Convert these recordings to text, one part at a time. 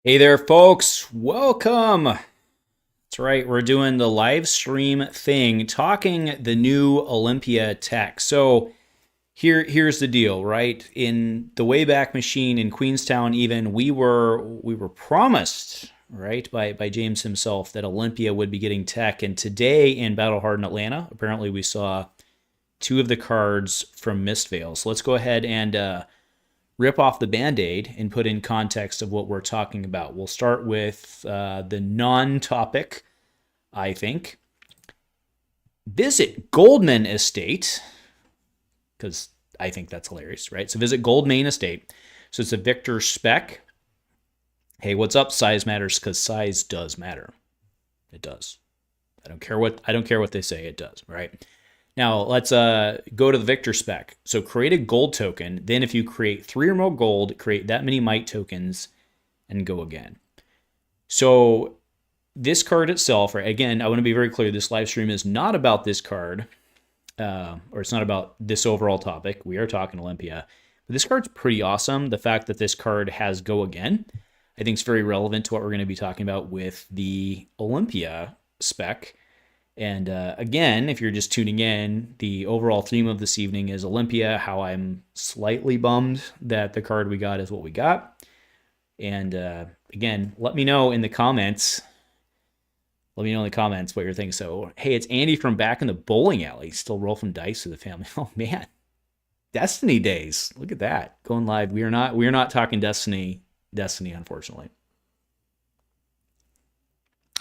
Hey there, folks. Welcome. That's right. We're doing the live stream thing, talking the new Olympia tech. So here's the deal, right? In the Wayback Machine in Queenstown, even we were promised, right, by James himself that Olympia would be getting tech. And today in Battle Hardened Atlanta, apparently we saw two of the cards from Mistvale. So let's go ahead and rip off the Band-Aid and put in context of what we're talking about. We'll start with the non-topic, I think. Visit Goldman Estate, because I think that's hilarious, right? So visit Goldman Estate. So it's a Victor spec. Hey, what's up? Size matters because size does matter. It does. I don't care what they say. It does, right? Now, let's go to the Victor spec. So create a gold token. Then if you create 3 or more gold, create that many might tokens and go again. So this card itself, right, again, I want to be very clear, this live stream is not about this card, or it's not about this overall topic. We are talking Olympia. But this card's pretty awesome. The fact that this card has go again, I think is very relevant to what we're going to be talking about with the Olympia spec. And again, if you're just tuning in, the overall theme of this evening is Olympia, how I'm slightly bummed that the card we got is what we got. And again, let me know in the comments. Let me know in the comments what you're thinking. So, hey, it's Andy from back in the bowling alley. Still rolling dice with the family. Oh, man. Destiny days. Look at that. Going live. We are not talking Destiny, unfortunately.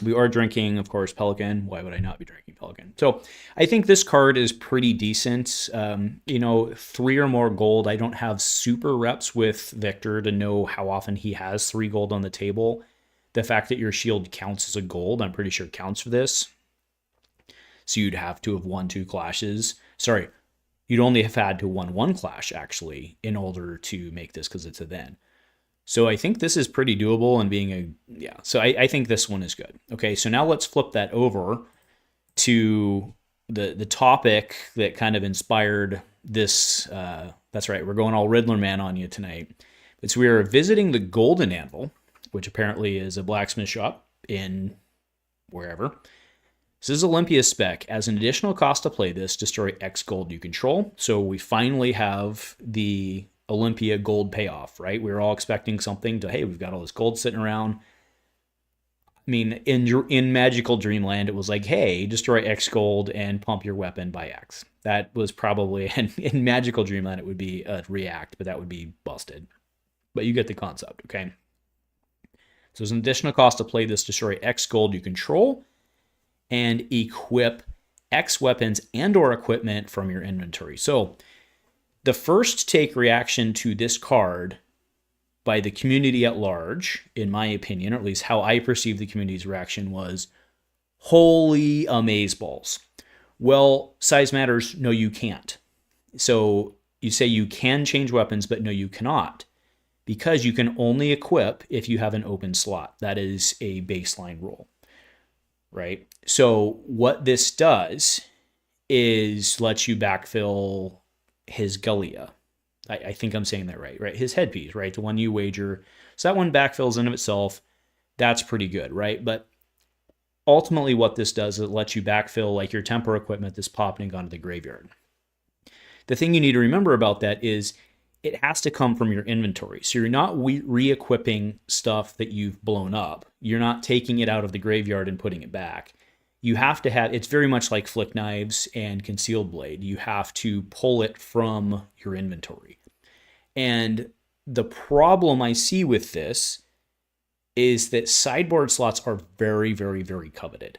We are drinking, of course, Pelican. Why would I not be drinking Pelican? So I think this card is pretty decent. 3 or more gold. I don't have super reps with Victor to know how often he has 3 gold on the table. The fact that your shield counts as a gold, I'm pretty sure counts for this. So you'd have to have won 2 clashes. Sorry, you'd only have had to won 1 clash, actually, in order to make this because it's a then. So I think this is pretty doable and so I think this one is good. Okay, so now let's flip that over to the topic that kind of inspired this. That's right, we're going all Riddler Man on you tonight. But so we are visiting the Golden Anvil, which apparently is a blacksmith shop in wherever. This is Olympia spec. As an additional cost to play this, destroy X gold you control. So we finally have the Olympia gold payoff, right? We were all expecting something to, hey, we've got all this gold sitting around. I mean, in Magical Dreamland, it was like, hey, destroy X gold and pump your weapon by X. That was probably, in Magical Dreamland, it would be a react, but that would be busted. But you get the concept, okay? So there's an additional cost to play this, destroy X gold you control, and equip X weapons and or equipment from your inventory. So the first take reaction to this card by the community at large, in my opinion, or at least how I perceive the community's reaction, was, holy amazeballs. Well, size matters. No, you can't. So you say you can change weapons, but no, you cannot. Because you can only equip if you have an open slot. That is a baseline rule, right? So what this does is lets you backfill his Gallia. I think I'm saying that right? His headpiece, right? The one you wager. So that one backfills in of itself. That's pretty good, right? But ultimately what this does is it lets you backfill like your temper equipment that's popping onto the graveyard. The thing you need to remember about that is it has to come from your inventory. So you're not re-equipping stuff that you've blown up. You're not taking it out of the graveyard and putting it back. You have to have, it's very much like Flick Knives and Concealed Blade. You have to pull it from your inventory. And the problem I see with this is that sideboard slots are very, very, very coveted.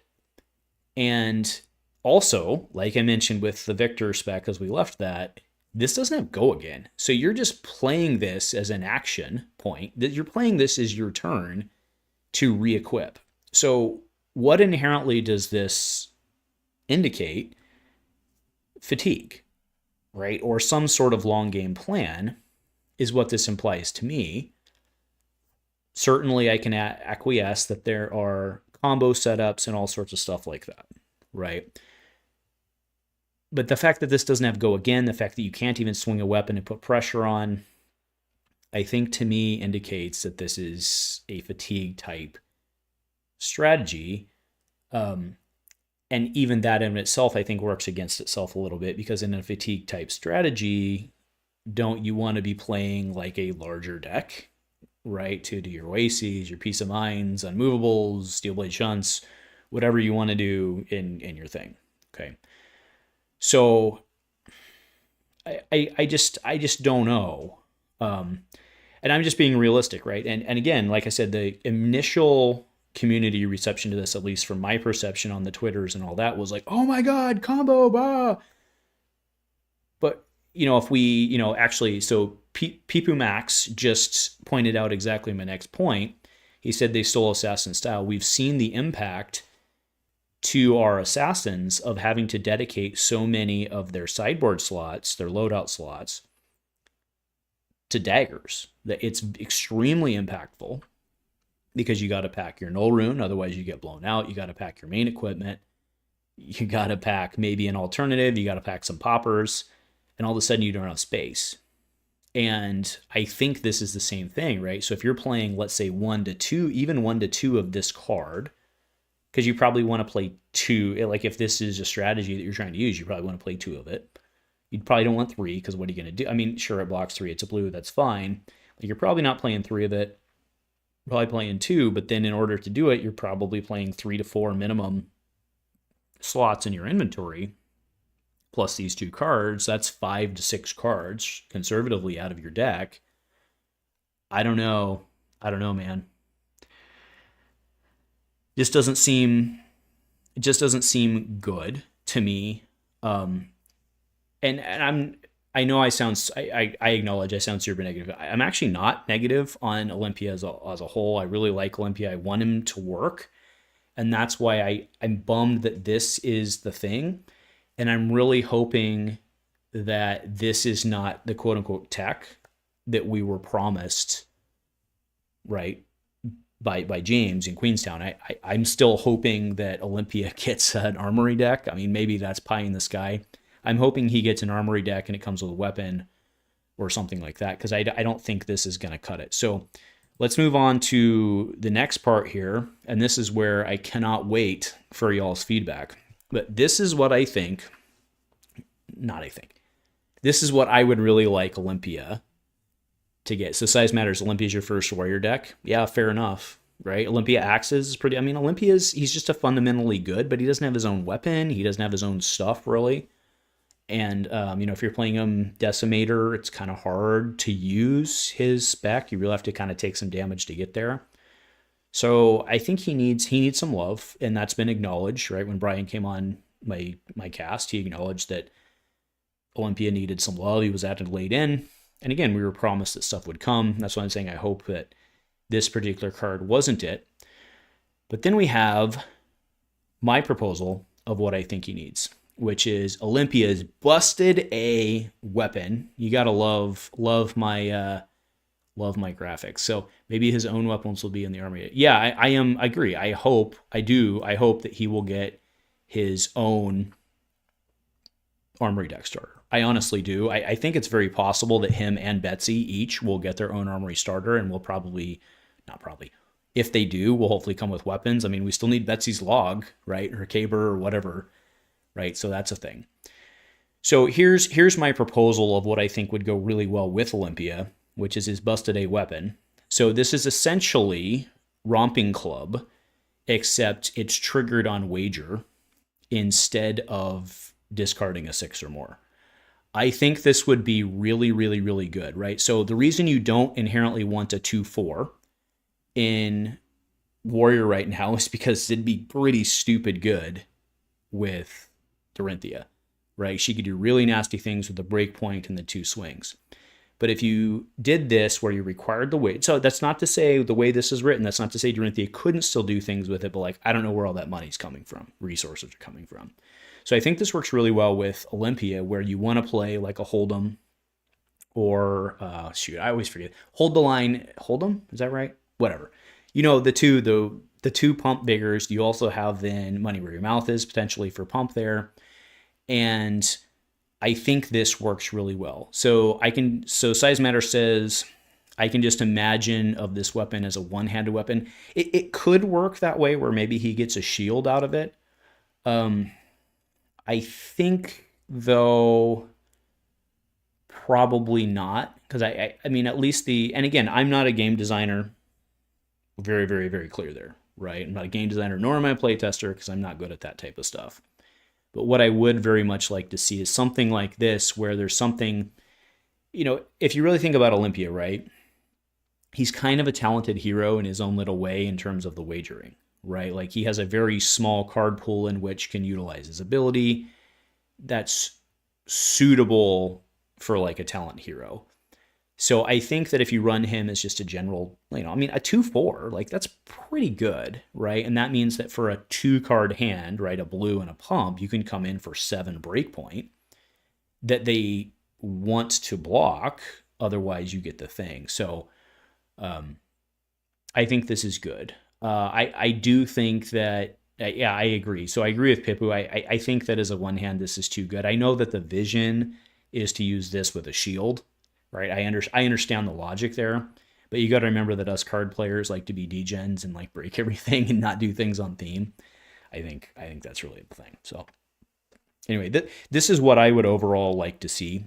And also, like I mentioned with the Victor spec as we left that, this doesn't have go again. So you're just playing this as an action point. You're playing this as your turn to re-equip. So what inherently does this indicate? Fatigue, right? Or some sort of long game plan is what this implies to me. Certainly I can acquiesce that there are combo setups and all sorts of stuff like that, right? But the fact that this doesn't have go again, the fact that you can't even swing a weapon and put pressure on, I think to me indicates that this is a fatigue type strategy. And even that in itself, I think, works against itself a little bit, because in a fatigue type strategy, don't you want to be playing like a larger deck, right? To do your Oases, your Peace of Minds, Unmovables, Steelblade Shunts, whatever you want to do in your thing. Okay. So I just don't know. And I'm just being realistic, right? And again, like I said, the initial community reception to this, at least from my perception on the Twitters and all that, was like, oh my God, combo, bah. But, if we, actually, so Pipu Max just pointed out exactly my next point. He said they stole Assassin style. We've seen the impact to our Assassins of having to dedicate so many of their sideboard slots, their loadout slots, to daggers, that it's extremely impactful, because you got to pack your null rune, otherwise you get blown out. You got to pack your main equipment. You got to pack maybe an alternative. You got to pack some poppers, and all of a sudden you don't have space. And I think this is the same thing, right? So if you're playing, let's say 1 to 2, even 1 to 2 of this card, because you probably want to play 2, like if this is a strategy that you're trying to use, you probably want to play 2 of it. You probably don't want 3, because what are you going to do? I mean, sure, it blocks 3. It's a blue. That's fine. Like, you're probably not playing 3 of it. You're probably playing 2, but then in order to do it, you're probably playing 3 to 4 minimum slots in your inventory, plus these 2 cards. That's 5 to 6 cards conservatively out of your deck. I don't know, man. It just doesn't seem good to me. And I know I acknowledge I sound super negative. I'm actually not negative on Olympia as a whole. I really like Olympia. I want him to work. And that's why I'm bummed that this is the thing. And I'm really hoping that this is not the quote unquote tech that we were promised, right, by James in Queenstown. I'm still hoping that Olympia gets an armory deck. I mean, maybe that's pie in the sky. I'm hoping he gets an armory deck and it comes with a weapon or something like that, because I don't think this is going to cut it. So let's move on to the next part here, and this is where I cannot wait for y'all's feedback. But this is what this is what I would really like Olympia to get. So size matters. Olympia is your first warrior deck. Yeah, fair enough, right? Olympia Axes is pretty, I mean, he's just a fundamentally good, but he doesn't have his own weapon. He doesn't have his own stuff, really. And, if you're playing him Decimator, it's kind of hard to use his spec. You really have to kind of take some damage to get there. So I think he needs some love, and that's been acknowledged, right? When Brian came on my cast, he acknowledged that Olympia needed some love. He was added late in. And again, we were promised that stuff would come. That's why I'm saying I hope that this particular card wasn't it. But then we have my proposal of what I think he needs, which is Olympia's busted A weapon. You gotta love my graphics. So maybe his own weapons will be in the army. Yeah, I agree. I hope that he will get his own armory deck starter. I honestly do. I think it's very possible that him and Betsy each will get their own armory starter, and we'll if they do, we'll hopefully come with weapons. I mean, we still need Betsy's log, right? Her caber or whatever, right? So that's a thing. So here's my proposal of what I think would go really well with Olympia, which is his busted A weapon. So this is essentially Romping Club, except it's triggered on wager instead of discarding a 6 or more. I think this would be really, really, really good, right? So the reason you don't inherently want a 2/4 in Warrior right now is because it'd be pretty stupid good with Dorinthea, right? She could do really nasty things with the breakpoint and the 2 swings. But if you did this where you required the weight, so that's not to say the way this is written, that's not to say Dorinthea couldn't still do things with it, but like, I don't know where all that money's coming from, resources are coming from. So I think this works really well with Olympia, where you want to play like a Hold'em or, I always forget. Hold the line, Hold'em, is that right? Whatever. The two pump biggers, you also have then Money Where Your Mouth Is potentially for pump there. And I think this works really well. So Size Matter says, I can just imagine of this weapon as a one-handed weapon. It could work that way where maybe he gets a shield out of it. I think, though, probably not. Because I mean, at least and again, I'm not a game designer. Very, very, very clear there, right? I'm not a game designer, nor am I a playtester, because I'm not good at that type of stuff. But what I would very much like to see is something like this, where there's something, if you really think about Olympia, right? He's kind of a talented hero in his own little way in terms of the wagering, right? Like he has a very small card pool in which can utilize his ability that's suitable for like a talent hero. So I think that if you run him as just a general, a 2/4, like that's pretty good, right? And that means that for a 2-card hand, right, a blue and a pump, you can come in for 7 breakpoint that they want to block. Otherwise, you get the thing. So I think this is good. I do think that, I agree. So I agree with Pipu. I think that as a one hand, this is too good. I know that the vision is to use this with a shield, right? I understand the logic there, but you got to remember that us card players like to be degens and like break everything and not do things on theme. I think that's really the thing. So anyway, this is what I would overall like to see.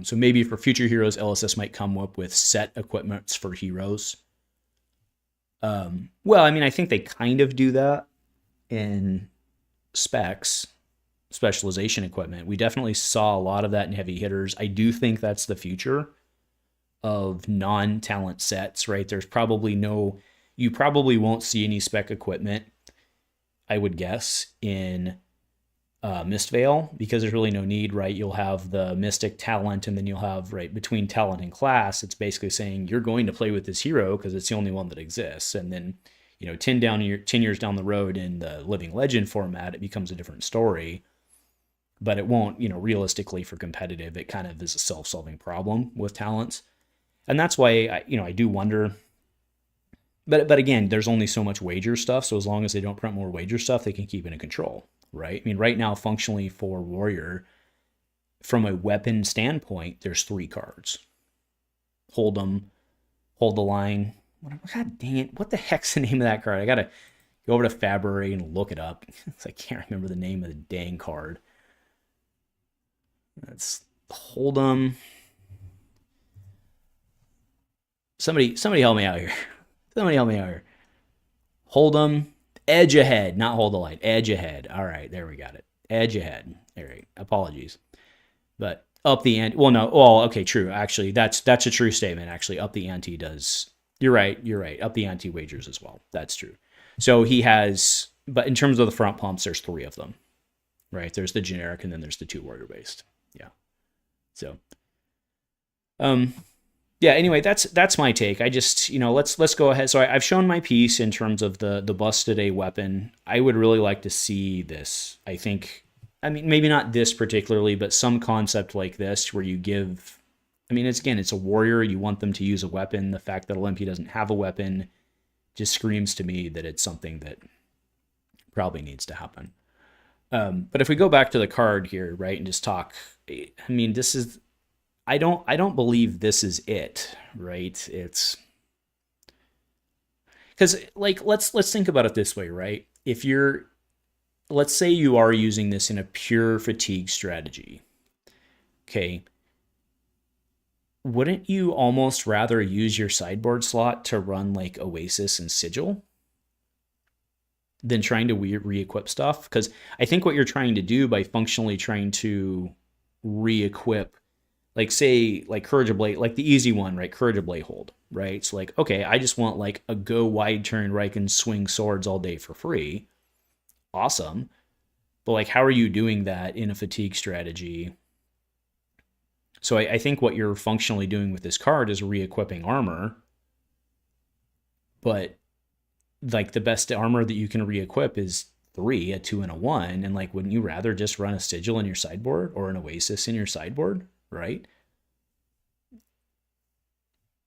So maybe for future heroes, LSS might come up with set equipments for heroes. I think they kind of do that in specs, specialization equipment. We definitely saw a lot of that in heavy hitters. I do think that's the future of non-talent sets, right? There's probably you probably won't see any spec equipment, I would guess, in Mistveil, because there's really no need, right? You'll have the Mystic talent, and then you'll have, right, between talent and class, it's basically saying you're going to play with this hero because it's the only one that exists. And then, 10 years down the road in the Living Legend format, it becomes a different story. But it won't, realistically for competitive, it kind of is a self-solving problem with talents. And that's why, I do wonder. But again, there's only so much wager stuff. So as long as they don't print more wager stuff, they can keep it in control. Right? I mean, right now, functionally for Warrior, from a weapon standpoint, there's 3 cards. Hold them, hold the line. God dang it. What the heck's the name of that card? I got to go over to Fabry and look it up. I can't remember the name of the dang card. Let's hold them. Somebody help me out here. Somebody help me out here. Hold them. Edge ahead, not hold the line. Edge ahead. All right, there we got it. Edge ahead. All right, apologies. But up the ante. Well, no. Well, okay, true. Actually, that's a true statement. Actually, up the ante does. You're right. Up the ante wagers as well. That's true. So he has, but in terms of the front pumps, there's 3 of them, right? There's the generic, and then there's the 2 warrior based. Yeah. So, yeah, anyway, that's my take. I just, let's go ahead. So I've shown my piece in terms of the busted A weapon. I would really like to see this. I think, maybe not this particularly, but some concept like this where you give, it's a warrior. You want them to use a weapon. The fact that Olympia doesn't have a weapon just screams to me that it's something that probably needs to happen. But if we go back to the card here, right, and just talk, this is, I don't believe this is it, right? It's because, like, let's think about it this way, right? If let's say you are using this in a pure fatigue strategy, okay, wouldn't you almost rather use your sideboard slot to run like Oasis and Sigil than trying to re-equip stuff? Because I think what you're trying to do by functionally trying to re-equip, like, say, like Courage of Blade, like the easy one, right? Courage of Blade hold, right? It's like, okay, I just want like a go wide turn where I can swing swords all day for free. Awesome. But like, how are you doing that in a fatigue strategy? So I think what you're functionally doing with this card is re-equipping armor. But like the best armor that you can re-equip is 3, a 2, and a 1. And like, wouldn't you rather just run a Sigil in your sideboard or an Oasis in your sideboard? Right?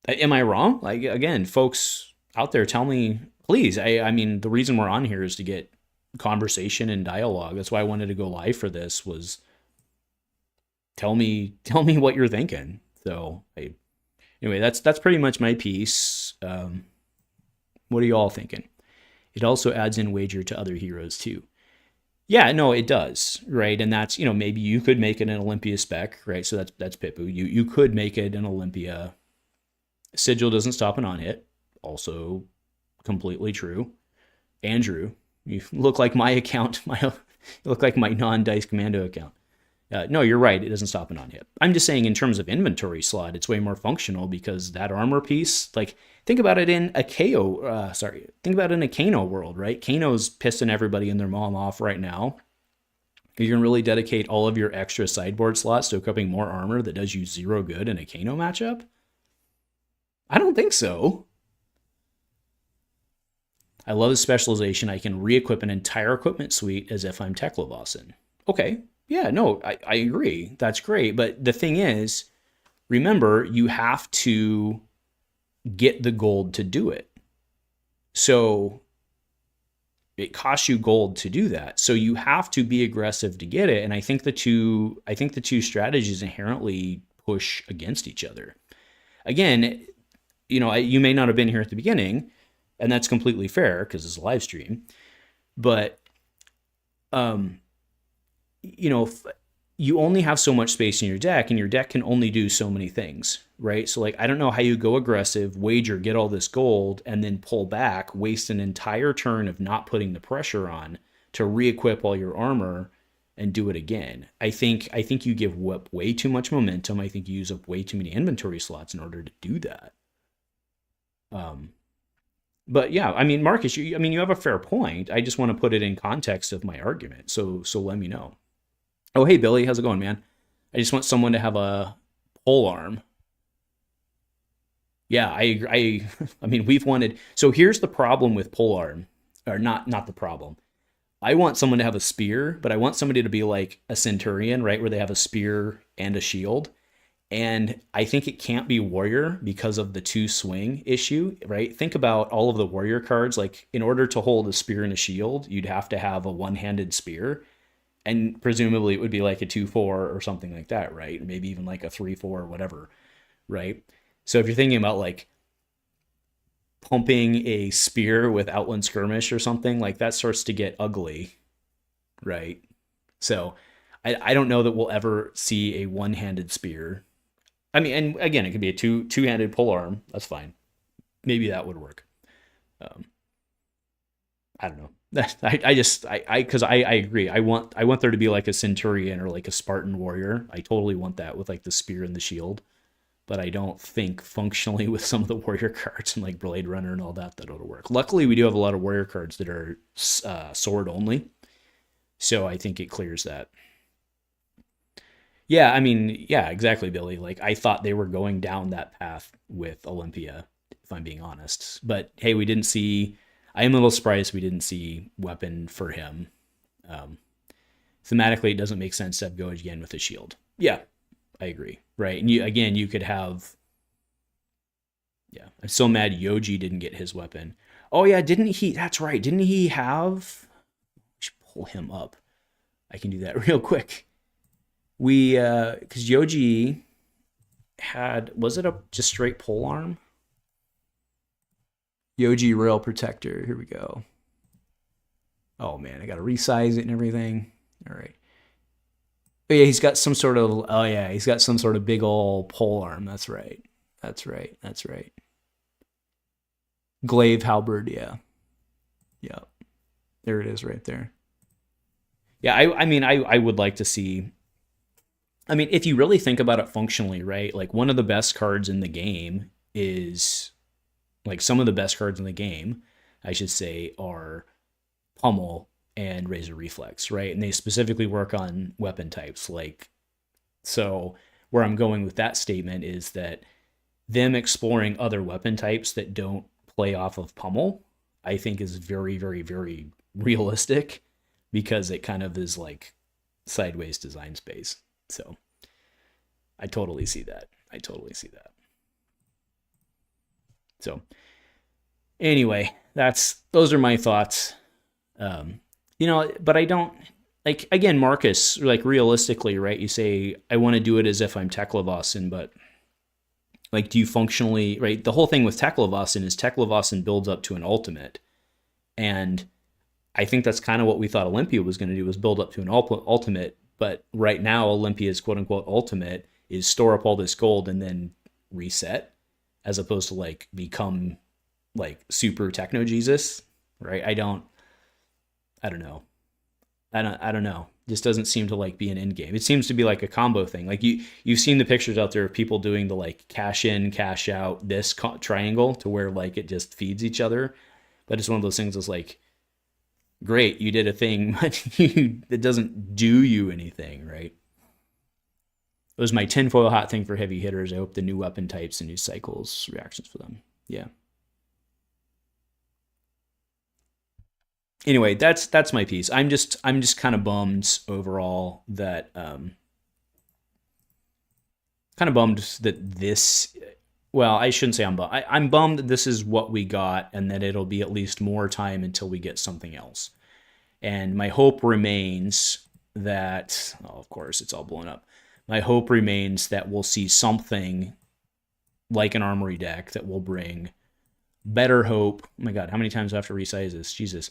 Am I wrong? Like, again, folks out there, tell me, please. The reason we're on here is to get conversation and dialogue. That's why I wanted to go live for this, was tell me what you're thinking. So Anyway, that's pretty much my piece. What are you all thinking? It also adds in wager to other heroes too. Yeah, no, it does, right? And that's, maybe you could make it an Olympia spec, right? So that's Pipu. You could make it an Olympia. Sigil doesn't stop an on-hit. Also completely true. Andrew, you look like my account. You look like my non-Dice Commando account. No, you're right. It doesn't stop an on-hit. I'm just saying in terms of inventory slot, it's way more functional because that armor piece, like, think about it in a Kayo, think about it in a Kano world, right? Kano's pissing everybody and their mom off right now. You're going to really dedicate all of your extra sideboard slots to equipping more armor that does you 0 good in a Kano matchup? I don't think so. I love the specialization. I can re-equip an entire equipment suite as if I'm Teklovossen. Okay. Yeah, no, I agree. That's great. But the thing is, remember, you have to get the gold to do it. So it costs you gold to do that. So you have to be aggressive to get it. And I think the two strategies inherently push against each other. Again, you may not have been here at the beginning, and that's completely fair because it's a live stream. But you only have so much space in your deck, and your deck can only do so many things, right? So, like, I don't know how you go aggressive, wager, get all this gold, and then pull back, waste an entire turn of not putting the pressure on to re-equip all your armor and do it again. I think you give up way too much momentum. I think you use up way too many inventory slots in order to do that. But yeah, I mean, Marcus, you have a fair point. I just want to put it in context of my argument. So let me know. Oh, hey, Billy, how's it going, man? I just want someone to have a pole arm. Yeah, I agree. I mean, we've wanted. So here's the problem with pole arm, or not the problem. I want someone to have a spear, but I want somebody to be like a Centurion, right, where they have a spear and a shield. And I think it can't be warrior because of the 2 swing issue, right? Think about all of the warrior cards. Like, in order to hold a spear and a shield, you'd have to have a one-handed spear. And presumably it would be like a 2-4 or something like that, right? Maybe even like a 3-4 or whatever, right? So if you're thinking about like pumping a spear with Outland Skirmish or something, like that starts to get ugly, right? So I don't know that we'll ever see a one-handed spear. I mean, and again, it could be a two-handed polearm. That's fine. Maybe that would work. I don't know. Because I agree. I want there to be like a Centurion or like a Spartan warrior. I totally want that with like the spear and the shield. But I don't think functionally with some of the warrior cards and like Blade Runner and all that it'll work. Luckily, we do have a lot of warrior cards that are sword only. So I think it clears that. Yeah, I mean, yeah, exactly, Billy. Like, I thought they were going down that path with Olympia, if I'm being honest. But hey, we didn't see. I am a little surprised we didn't see weapon for him. Thematically, it doesn't make sense to go again with a shield. Yeah, I agree. Right, and you could have. Yeah, I'm so mad Yoji didn't get his weapon. Oh yeah, didn't he? That's right. Didn't he have? We should pull him up. I can do that real quick. Because Yoji had, was it a just straight polearm? Yoji Rail Protector. Here we go. Oh man, I gotta resize it and everything. All right. Oh yeah, he's got some sort of. Oh yeah, he's got some sort of big ol' polearm. That's right. That's right. That's right. Glaive halberd. Yeah. Yeah. There it is, right there. Yeah, I mean, I would like to see. I mean, if you really think about it functionally, right? Like, one of the best cards in the game is, like, some of the best cards in the game, I should say, are Pummel and Razor Reflex, right? And they specifically work on weapon types. Like, so where I'm going with that statement is that them exploring other weapon types that don't play off of Pummel, I think is very, very, very realistic because it kind of is like sideways design space. So I totally see that. So anyway, those are my thoughts. But I don't, like, again, Marcus, like, realistically, right? You say, I want to do it as if I'm Teklovossen, but Like, do you functionally, right? The whole thing with Teklevossen is Teklevossen builds up to an ultimate. And I think that's kind of what we thought Olympia was going to do, was build up to an ultimate. But right now, Olympia's quote unquote ultimate is store up all this gold and then reset, as opposed to like become like super techno Jesus, right? I don't know. I don't know. Just doesn't seem to like be an end game. It seems to be like a combo thing. Like you've seen the pictures out there of people doing the like cash in, cash out, this triangle to where like it just feeds each other. But it's one of those things that's like, great, you did a thing, but it doesn't do you anything, right? It was my tinfoil hat thing for heavy hitters. I hope the new weapon types and new cycles reactions for them. Yeah. Anyway, that's my piece. I'm just kind of bummed overall that kind of bummed that this. Well, I shouldn't say I'm bummed. I'm bummed that this is what we got, and that it'll be at least more time until we get something else. And my hope remains that, oh, of course, it's all blown up. My hope remains that we'll see something like an armory deck that will bring better hope. Oh my God, how many times do I have to resize this? Jesus.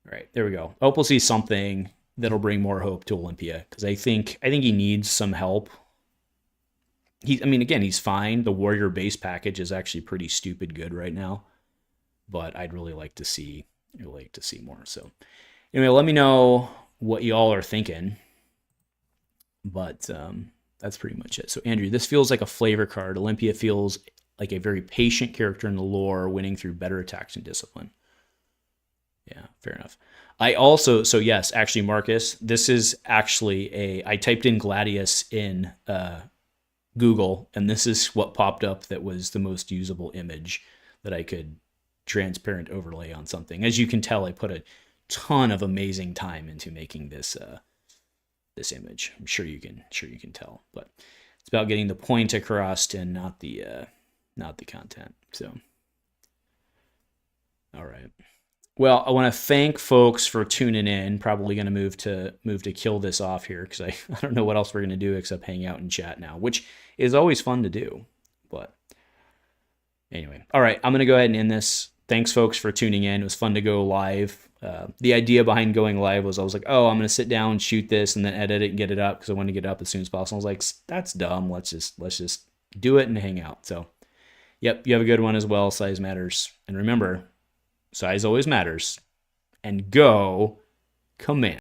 All right, there we go. I hope we'll see something that'll bring more hope to Olympia, because I think he needs some help. Again, he's fine. The Warrior base package is actually pretty stupid good right now, but I'd really like to see more. So anyway, let me know what y'all are thinking. But that's pretty much it. So Andrew, this feels like a flavor card. Olympia feels like a very patient character in the lore, winning through better attacks and discipline. Yeah, fair enough. So yes, actually, Marcus, this is actually I typed in Gladius in Google, and this is what popped up that was the most usable image that I could transparent overlay on something. As you can tell, I put a ton of amazing time into making this this image. I'm sure you can tell, but it's about getting the point across and not the content. So, all right. Well, I want to thank folks for tuning in. Probably going to move to kill this off here, because I don't know what else we're going to do except hang out and chat now, which is always fun to do. But anyway, all right, I'm going to go ahead and end this. Thanks, folks, for tuning in. It was fun to go live. The idea behind going live was I was like, oh, I'm going to sit down, shoot this, and then edit it and get it up, because I want to get it up as soon as possible. I was like, that's dumb. Let's just do it and hang out. So, yep, you have a good one as well. Size matters. And remember, size always matters. And go command.